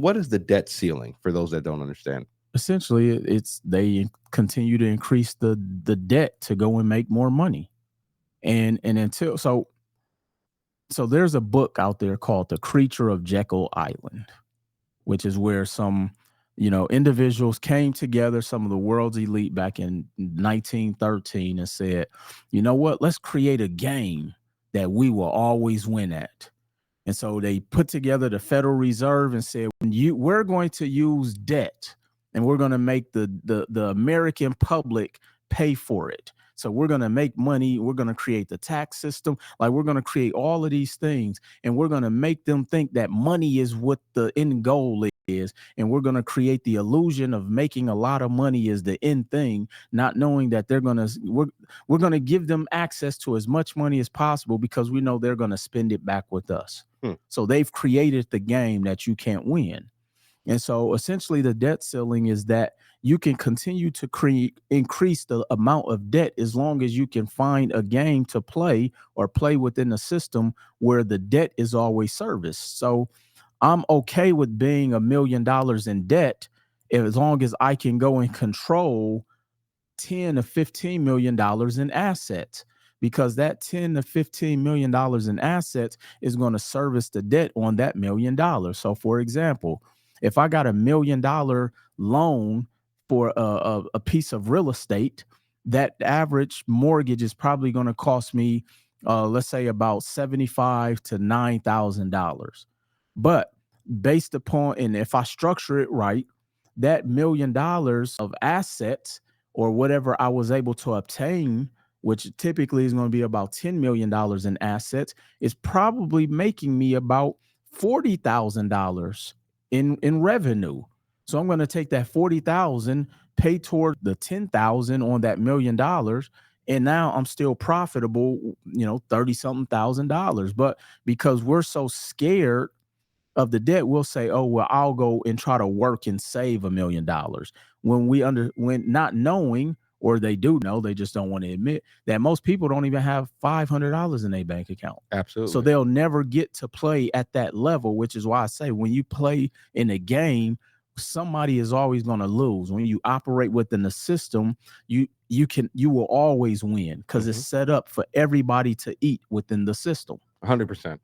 What is the debt ceiling for those that don't understand? Essentially, it's they continue to increase the debt to go and make more money. And until so there's a book out there called The Creature of Jekyll Island, which is where some individuals came together, some of the world's elite back in 1913, and said, you know what, let's create a game that we will always win at. And so they put together the Federal Reserve and said, we're going to use debt and we're going to make the American public pay for it. So we're going to make money. We're going to create the tax system. Like, we're going to create all of these things, and we're going to make them think that money is what the end goal is. And we're going to create the illusion of making a lot of money is the end thing, not knowing that we're going to give them access to as much money as possible because we know they're going to spend it back with us. So they've created the game that you can't win. And so essentially the debt ceiling is that you can continue to increase the amount of debt as long as you can find a game to play or play within a system where the debt is always serviced. So I'm okay with being $1 million in debt as long as I can go and control 10 to $15 million in assets, because that 10 to $15 million in assets is going to service the debt on that $1 million. So for example, if I got $1 million loan for a piece of real estate, that average mortgage is probably going to cost me, let's say, about $75,000 to $9,000. But based upon, and if I structure it right, that $1 million of assets or whatever I was able to obtain, which typically is going to be about $10 million in assets, is probably making me about $40,000 in revenue. So I'm going to take that 40,000, pay toward the 10,000 on that $1 million, and now I'm still profitable, 30 something $1,000. But because we're so scared of the debt, we'll say, oh, well, I'll go and try to work and save $1 million. When not knowing, or they do know, they just don't want to admit that most people don't even have $500 in their bank account. Absolutely. So they'll never get to play at that level, which is why I say when you play in a game, somebody is always going to lose. When you operate within the system, you will always win because it's set up for everybody to eat within the system. 100%.